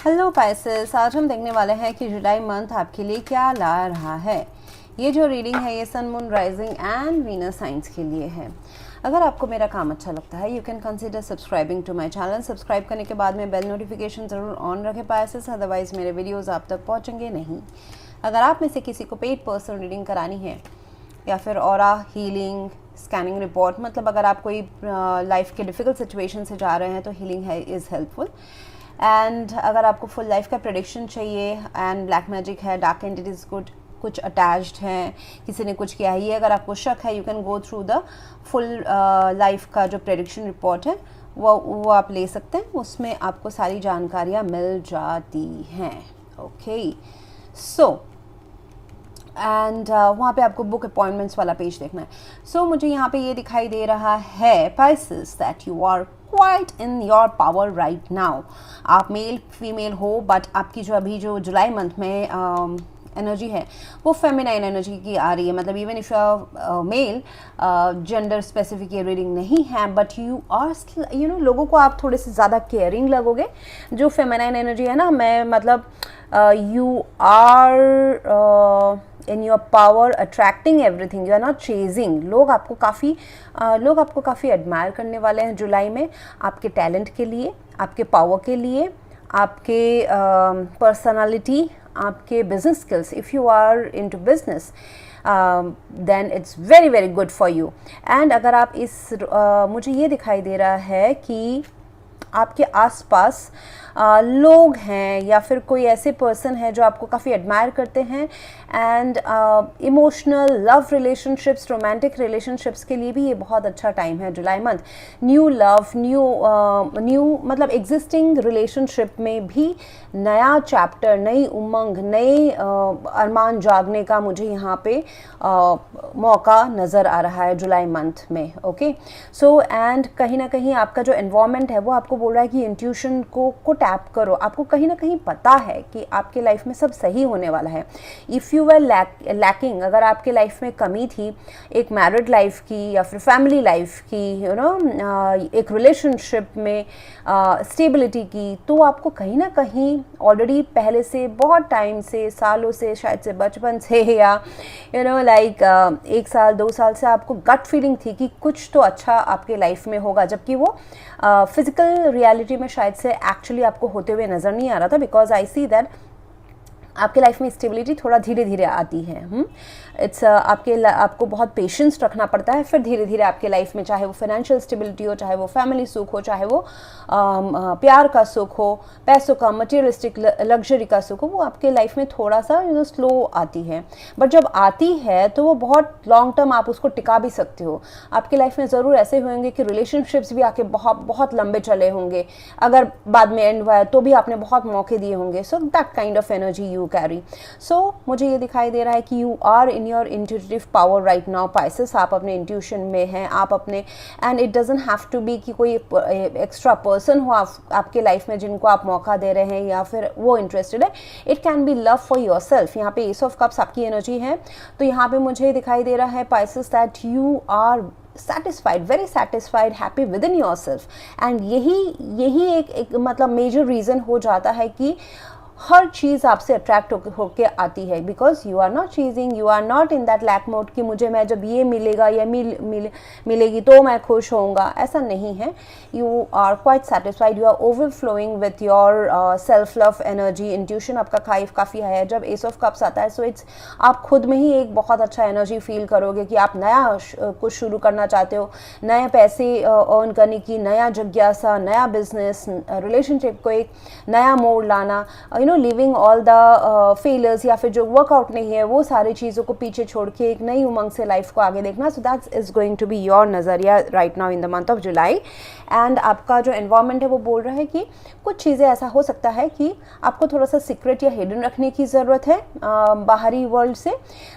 Hello Pisces, आज हम देखने वाले हैं कि जुलाई मंथ आपके लिए क्या ला रहा है। ये जो रीडिंग है ये sun, moon, rising and Venus signs के लिए है। अगर आपको मेरा काम अच्छा लगता है you can consider subscribing to my channel. Subscribe करने के बाद में बेल नोटिफिकेशन ज़रूर ऑन रखें पाइसेस, अदरवाइज़ मेरे वीडियोस आप तक पहुंचेंगे नहीं। अगर आप में से किसी को पेड पर्सनल रीडिंग करानी है या फिर ऑरा हीलिंग, स्कैनिंग रिपोर्ट, मतलब अगर आप कोई लाइफ के डिफ़िकल्ट सिचुएशन से जा रहे हैं तो हीलिंग है इज़ हेल्पफुल। एंड अगर आपको फुल लाइफ का प्रेडिक्शन चाहिए एंड ब्लैक मैजिक है, डार्क एंटिटीज कुछ अटैच्ड हैं, किसी ने कुछ किया है, ये अगर आपको शक है you can go through the full life का जो प्रेडिक्शन रिपोर्ट है वो आप ले सकते हैं। उसमें आपको सारी जानकारियाँ मिल जाती हैं। ओके, सो एंड वहाँ पे आपको बुक अपॉइंटमेंट्स वाला पेज देखना है। सो मुझे यहाँ पे ये दिखाई दे रहा है Pisces that you are quite in your power right now. आप मेल फीमेल हो, बट आपकी जो अभी जो जुलाई मंथ में एनर्जी है वो फेमिनाइन एनर्जी की आ रही है। मतलब even if you male, gender specific ये रीडिंग नहीं है, बट यू आर लोगों को आप थोड़े से ज़्यादा केयरिंग लगोगे। जो फेमिनाइन एनर्जी है ना, मैं मतलब you are in your power attracting everything, you are not chasing. लोग आपको काफ़ी एडमायर करने वाले हैं जुलाई में, आपके टैलेंट के लिए, आपके पावर के लिए, आपके पर्सनालिटी, आपके business skills. If you are into business then it's very very good for you. And अगर आप मुझे ये दिखाई दे रहा है कि आपके आसपास लोग हैं या फिर कोई ऐसे पर्सन है जो आपको काफ़ी एडमायर करते हैं। And emotional love relationships, romantic relationships के लिए भी ये बहुत अच्छा टाइम है जुलाई मंथ। न्यू लव, न्यू मतलब एग्जिस्टिंग रिलेशनशिप में भी नया चैप्टर, नई उमंग, नए अरमान जागने का मुझे यहाँ पे मौका नज़र आ रहा है जुलाई मंथ में। ओके, सो एंड कहीं ना कहीं आपका जो एनवायरनमेंट है वो आपको बोल रहा है कि इंट्यूशन को टैप करो। आपको कहीं ना कहीं पता है कि आपके लाइफ में सब सही होने वाला है। इफ़ यू वर लैकिंग, अगर आपके लाइफ में कमी थी एक मैरिड लाइफ की या फिर फैमिली लाइफ की, एक रिलेशनशिप में स्टेबिलिटी की, तो आपको कहीं ना कहीं ऑलरेडी पहले से बहुत टाइम से, सालों से, शायद से बचपन से या लाइक 1 साल 2 साल से आपको गट फीलिंग थी कि कुछ तो अच्छा आपके लाइफ में होगा, जबकि वो फिजिकल रियलिटी में शायद से एक्चुअली आपको होते हुए नज़र नहीं आ रहा था। बिकॉज आई सी दैट आपके लाइफ में स्टेबिलिटी थोड़ा धीरे धीरे आती है। आपको बहुत पेशेंस रखना पड़ता है, फिर धीरे धीरे आपके लाइफ में, चाहे वो फाइनेंशियल स्टेबिलिटी हो, चाहे वो फैमिली सुख हो, चाहे वो प्यार का सुख हो, पैसों का, मटेरियलिस्टिक लग्जरी का सुख हो, वो आपके लाइफ में थोड़ा सा स्लो आती है। बट जब आती है तो वो बहुत लॉन्ग टर्म आप उसको टिका भी सकते हो। आपके लाइफ में ज़रूर ऐसे होंगे कि रिलेशनशिप्स भी आके बहुत लंबे चले होंगे, अगर बाद में एंड हुआ है तो भी आपने बहुत मौके दिए होंगे। So that kind of energy you carry. So मुझे ये दिखाई दे रहा है कि you are in your intuitive power right now Pisces. आप अपने इंट्यूशन में हैं, आप अपने, and it doesn't have to be कि कोई एक्स्ट्रा पर्सन हो आपके लाइफ में जिनको आप मौका दे रहे हैं या फिर वो इंटरेस्टेड है। It can be love for yourself. यहाँ पे एस ऑफ कप्स आपकी एनर्जी है, तो यहाँ पे मुझे दिखाई दे रहा है Pisces that you are satisfied, very satisfied, happy within yourself। and यही एक मतलब मेजर रीज़न हो जाता है कि हर चीज़ आपसे अट्रैक्ट होके आती है। Because you are not chasing, you are not in that lack mode कि मैं जब ये मिलेगा या मिलेगी तो मैं खुश होऊंगा, ऐसा नहीं है। You are quite satisfied, you are overflowing with your self love energy. Intuition आपका काफ़ी हाई है। जब एस ऑफ कप्स आता है सो इट्स, आप खुद में ही एक बहुत अच्छा एनर्जी फील करोगे कि आप नया कुछ शुरू करना चाहते हो, नए पैसे अर्न करने की, नया जिज्ञासा, नया बिजनेस, रिलेशनशिप को एक नया मोड़ लाना, लिविंग ऑल द फेलियर्स या फिर जो वर्कआउट नहीं है वो सारी चीज़ों को पीछे छोड़ के एक नई उमंग से लाइफ को आगे देखना। So that is going to be your नज़रिया right now in the month of July. And आपका जो एनवायरनमेंट है वो बोल रहा है कि कुछ चीज़ें ऐसा हो सकता है कि आपको थोड़ा सा सीक्रेट या हिडन रखने की ज़रूरत है बाहरी वर्ल्ड से।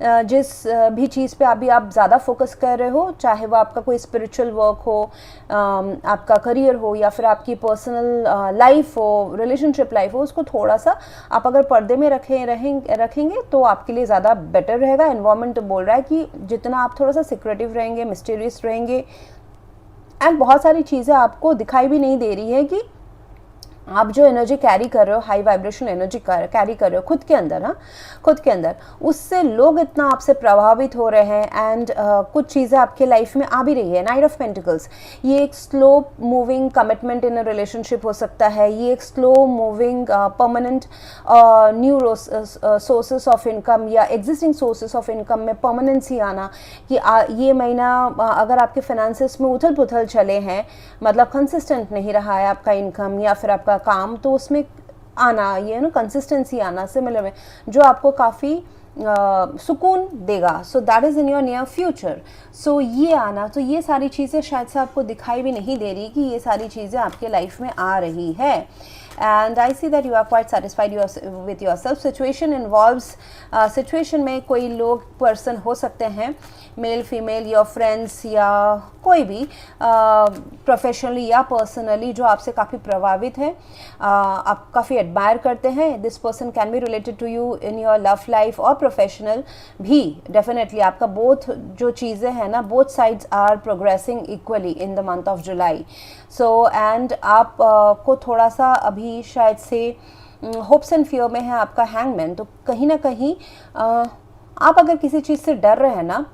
जिस भी चीज़ पे अभी आप ज़्यादा फोकस कर रहे हो, चाहे वो आपका कोई स्पिरिचुअल वर्क हो, आपका करियर हो या फिर आपकी पर्सनल लाइफ हो, रिलेशनशिप लाइफ हो, उसको थोड़ा सा आप अगर पर्दे में रखेंगे तो आपके लिए ज़्यादा बेटर रहेगा। एनवायरनमेंट बोल रहा है कि जितना आप थोड़ा सा सिक्रेटिव रहेंगे, मिस्टीरियस रहेंगे, एंड बहुत सारी चीज़ें आपको दिखाई भी नहीं दे रही है कि आप जो एनर्जी कैरी कर रहे हो, हाई वाइब्रेशन एनर्जी कैरी कर रहे हो खुद के अंदर, हाँ खुद के अंदर, उससे लोग इतना आपसे प्रभावित हो रहे हैं एंड कुछ चीज़ें आपके लाइफ में आ भी रही है। नाइट ऑफ पेंटिकल्स, ये एक slow moving commitment in a relationship हो सकता है, ये एक slow moving permanent new sources of income या एग्जिस्टिंग सोर्सेस ऑफ इनकम में परमानेंसी आना, कि ये महीना अगर आपके फाइनेंसेस में उथल पुथल चले हैं, मतलब कंसिस्टेंट नहीं रहा है आपका इनकम या फिर आपका काम, तो उसमें आना, ये ना कंसिस्टेंसी आना सिमिलर में, जो आपको काफ़ी सुकून देगा। So that is in your near future. So ये आना, तो ये सारी चीज़ें शायद से आपको दिखाई भी नहीं दे रही कि ये सारी चीज़ें आपके लाइफ में आ रही है। And I see that you are quite satisfied with your self. Situation involves, situation में कोई लोग पर्सन हो सकते हैं, मेल फीमेल, योर फ्रेंड्स या कोई भी प्रोफेशनली या पर्सनली, जो आपसे काफ़ी प्रभावित है, आप काफ़ी एडमायर करते हैं। This person can be related to you in your love life और प्रोफेशनल भी। डेफिनेटली आपका बोथ जो चीज़ें हैं ना, both sides are progressing equally in the month of July. So and आप को थोड़ा सा अभी शायद से होप्स एंड फियर में है आपका हैंगमैन। तो कहीं ना कहीं आप अगर किसी चीज़ से डर रहे हैं ना,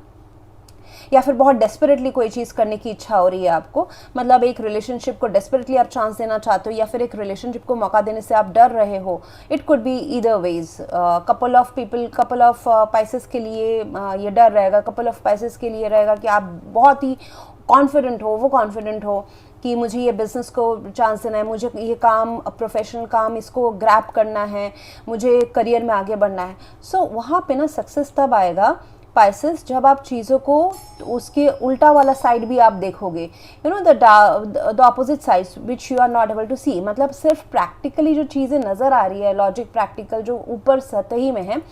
या फिर बहुत डेस्परेटली कोई चीज़ करने की इच्छा हो रही है आपको, मतलब एक रिलेशनशिप को डेस्परेटली आप चांस देना चाहते हो या फिर एक रिलेशनशिप को मौका देने से आप डर रहे हो, it could be either ways. Couple of people, couple of pieces के लिए ये डर रहेगा, कपल ऑफ पाइसेस के लिए रहेगा कि आप बहुत ही कॉन्फिडेंट हो, वो कॉन्फिडेंट हो कि मुझे ये बिज़नेस को चांस देना है, मुझे ये काम, प्रोफेशनल काम, इसको ग्रैब करना है, मुझे करियर में आगे बढ़ना है। सो वहाँ पे ना सक्सेस तब आएगा पाइसेस, जब आप चीज़ों को उसके उल्टा वाला साइड भी आप देखोगे, you know the opposite side which you are not able to see. मतलब सिर्फ प्रैक्टिकली जो चीज़ें नज़र आ रही है, लॉजिक प्रैक्टिकल जो ऊपर सतही में है,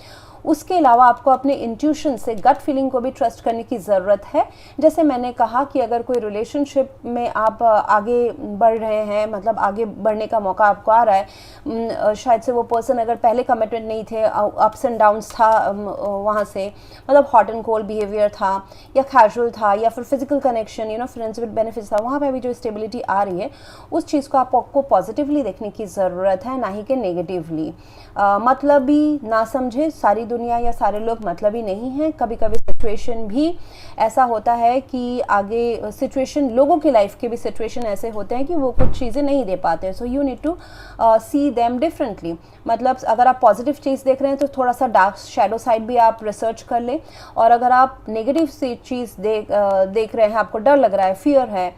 उसके अलावा आपको अपने इंट्यूशन से, गट फीलिंग को भी ट्रस्ट करने की ज़रूरत है। जैसे मैंने कहा कि अगर कोई रिलेशनशिप में आप आगे बढ़ रहे हैं, मतलब आगे बढ़ने का मौका आपको आ रहा है, शायद से वो पर्सन अगर पहले कमिटेड नहीं थे, अप्स एंड डाउन्स था वहाँ से, मतलब हॉट एंड कोल्ड बिहेवियर था या कैजुअल था या फिर physical connection, you know friends with benefits था, वहाँ पर भी जो स्टेबिलिटी आ रही है, उस चीज़ को आपको पॉजिटिवली देखने की ज़रूरत है, ना ही कि नेगेटिवली। मतलबी ना समझे, सारी दुनिया या सारे लोग मतलबी नहीं हैं। कभी कभी सिचुएशन भी ऐसा होता है कि आगे सिचुएशन, लोगों की लाइफ के भी सिचुएशन ऐसे होते हैं कि वो कुछ चीज़ें नहीं दे पाते। So you need to see them differently. मतलब अगर आप पॉजिटिव चीज़ देख रहे हैं तो थोड़ा सा डार्क शैडो साइड भी आप रिसर्च कर लें, और अगर आप नेगेटिव सी चीज़ देख रहे हैं, आपको डर लग रहा है, फियर है,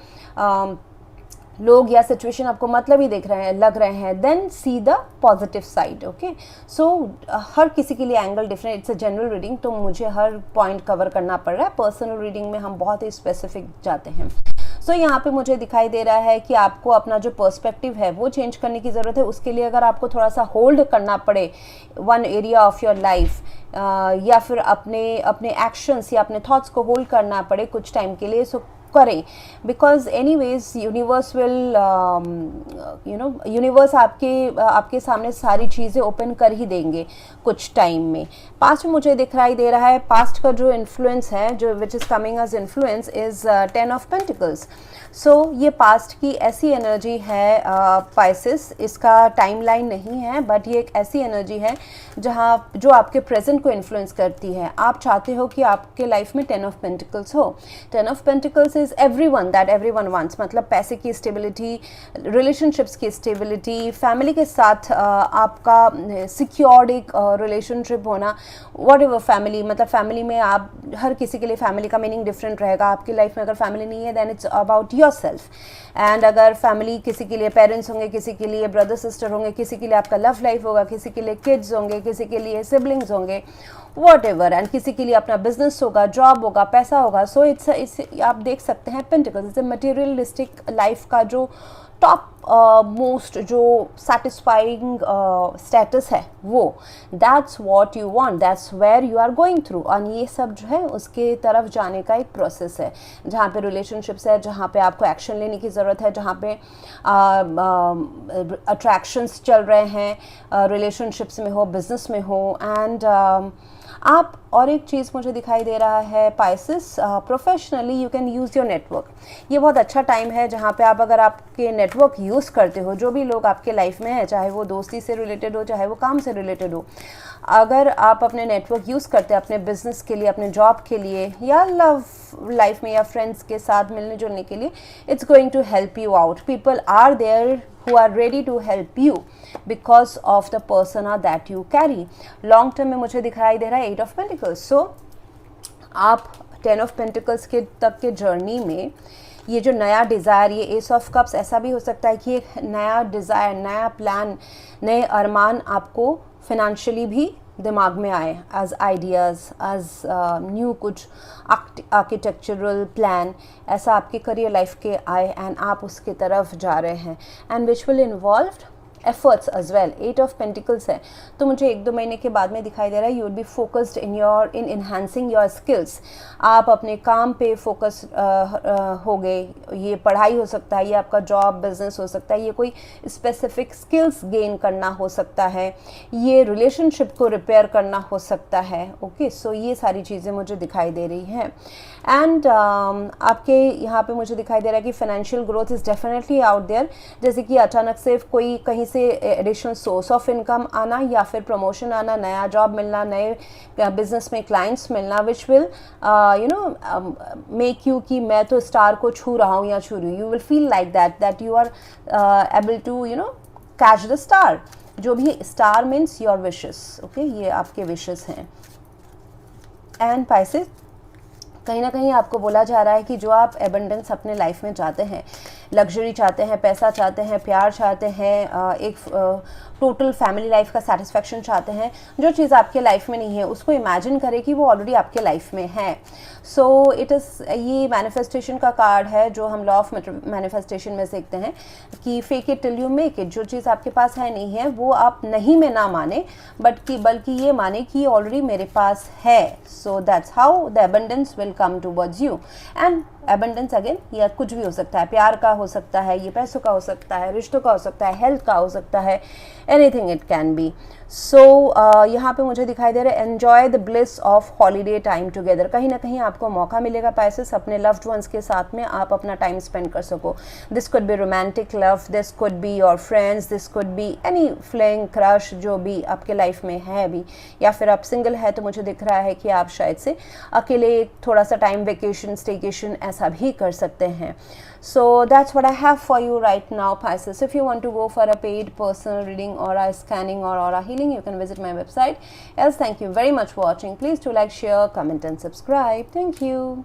लोग या सिचुएशन आपको मतलब ही देख रहे हैं, लग रहे हैं, then see the positive side. Okay, so हर किसी के लिए angle different, it's a general reading, तो मुझे हर पॉइंट कवर करना पड़ रहा है। पर्सनल रीडिंग में हम बहुत ही स्पेसिफिक जाते हैं। सो यहाँ पे मुझे दिखाई दे रहा है कि आपको अपना जो पर्सपेक्टिव है वो चेंज करने की ज़रूरत है। उसके लिए अगर आपको थोड़ा सा होल्ड करना पड़े one area of your life, या फिर अपने एक्शंस या अपने थॉट्स को होल्ड करना पड़े कुछ टाइम के लिए, सो करें, because anyways universe will, you know, universe आपके सामने सारी चीज़ें ओपन कर ही देंगे कुछ टाइम में। पास्ट में मुझे दिखाई दे रहा है, पास्ट का जो इन्फ्लुएंस है, जो which is coming as influence is 10 of pentacles. So ये पास्ट की ऐसी एनर्जी है पाइसेस, इसका टाइमलाइन नहीं है, बट ये एक ऐसी एनर्जी है जहाँ जो आपके प्रेजेंट को इन्फ्लुएंस करती है। आप चाहते हो कि आपके लाइफ में 10 ऑफ पेंटिकल्स हो। 10 of pentacles is everyone that everyone wants, मतलब पैसे की स्टेबिलिटी, रिलेशनशिप्स की स्टेबिलिटी, फैमिली के साथ आपका सिक्योर्ड एक रिलेशनशिप होना, वॉट एवर फैमिली, मतलब फैमिली में आप, हर किसी के लिए फैमिली का मीनिंग डिफरेंट रहेगा। आपकी लाइफ में अगर फैमिली नहीं है, then it's about yourself. And अगर फैमिली, किसी के लिए पेरेंट्स होंगे, किसी के लिए ब्रदर सिस्टर होंगे, किसी के लिए आपका लव लाइफ होगा, किसी के लिए किड्स होंगे, किसी के लिए सिबलिंग्स होंगे, वॉट एवर, एंड किसी के लिए अपना बिजनेस होगा, जॉब होगा, पैसा होगा। सो इट्स आप देख सकते हैं पेंटिकल्स इट्स मटेरियलिस्टिक लाइफ का जो टॉप मोस्ट जो सेटिस्फाइंग स्टेटस है, वो that's what you want, that's where you are going through. और ये सब जो है उसके तरफ जाने का एक प्रोसेस है, जहाँ पे रिलेशनशिप्स है, जहाँ पे आपको एक्शन लेने की ज़रूरत है, जहाँ पे अट्रैक्शंस चल रहे हैं, रिलेशनशिप्स में हो, बिजनेस में हो, एंड आप, और एक चीज़ मुझे दिखाई दे रहा है Pisces, professionally you can use your network. ये बहुत अच्छा टाइम है जहाँ पे आप, अगर आपके नेटवर्क यूज़ करते हो, जो भी लोग आपके लाइफ में है, चाहे वो दोस्ती से रिलेटेड हो, चाहे वो काम से रिलेटेड हो, अगर आप अपने नेटवर्क यूज़ करते हैं अपने बिजनेस के लिए, अपने जॉब के लिए, या लव लाइफ में या फ्रेंड्स के साथ मिलने जुलने के लिए, it's going to help you out. People are there who are ready to help you because of the persona that you carry. Long term में मुझे दिखाई दे रहा है 8 ऑफ पेंटिकल्स. सो आप 10 ऑफ पेंटिकल्स के तक के जर्नी में ये जो नया डिज़ायर, ये एस ऑफ कप्स, ऐसा भी हो सकता है कि एक नया डिज़ायर, नया प्लान, नए अरमान आपको फिनेंशियली भी दिमाग में आए, एज आइडियाज़, एज न्यू कुछ आर्किटेक्चरल प्लान, ऐसा आपके करियर लाइफ के आए एंड आप उसके तरफ जा रहे हैं, and which will involve efforts as well. 8 of pentacles है, तो मुझे 1-2 महीने के बाद में दिखाई दे रहा है you will be focused in enhancing your skills. आप अपने काम पे फोकस हो गए. ये पढ़ाई हो सकता है, ये आपका जॉब बिजनेस हो सकता है, ये कोई स्पेसिफिक स्किल्स गेन करना हो सकता है, ये रिलेशनशिप को रिपेयर करना हो सकता है. ओके, सो ये सारी चीज़ें मुझे दिखाई दे रही हैं. एंड आपके यहाँ पे मुझे दिखाई दे रहा है कि financial growth is definitely out there. जैसे कि अचानक से कोई कहीं से एडिशनल सोर्स ऑफ इनकम आना, या फिर प्रमोशन आना, नया जॉब मिलना, नए बिजनेस में क्लाइंट्स मिलना, विच विल मेक यू कि मैं तो स्टार को छू रहा हूँ या छू रही हूँ. You will feel like that you are able to catch the star. जो भी star means your wishes. Okay, ये आपके विशेस हैं. एंड पाइसेस, कहीं ना कहीं आपको बोला जा रहा है कि जो आप एबंडेंस अपने लाइफ में चाहते हैं, लग्जरी चाहते हैं, पैसा चाहते हैं, प्यार चाहते हैं, एक टोटल फैमिली लाइफ का सेटिस्फैक्शन चाहते हैं, जो चीज़ आपके लाइफ में नहीं है उसको इमेजिन करें कि वो ऑलरेडी आपके लाइफ में है. सो इट इज़, ये मैनिफेस्टेशन का कार्ड है जो हम लॉ ऑफ मैनिफेस्टेशन में सीखते हैं कि fake it till you make it. जो चीज़ आपके पास है नहीं है वो आप नहीं में ना माने, बल्कि ये माने कि ये ऑलरेडी मेरे पास है. So that's how the abundance will come towards you. And abundance again ये कुछ भी हो सकता है, प्यार का हो सकता है, ये पैसों का हो सकता है, रिश्तों का हो सकता है, हेल्थ का हो सकता है, एनीथिंग इट कैन बी. सो यहाँ पे मुझे दिखाई दे रहा है enjoy the bliss of holiday time together. कहीं ना कहीं आपको मौका मिलेगा पैसेस, अपने लव्ड वंस के साथ में आप अपना टाइम स्पेंड कर सको. This could be romantic love, this could be your friends, this could be any fling, crush, जो भी आपके लाइफ में है अभी. या फिर आप सिंगल है तो मुझे दिख रहा है कि आप शायद से अकेले थोड़ा सा टाइम वेकेशन, स्टेकेशन ऐसा भी कर सकते हैं. So that's what I have for you right now, Pisces. If you want to go for a paid personal reading, aura scanning or aura healing, you can visit my website. Else, thank you very much for watching. Please do like, share, comment and subscribe. Thank you.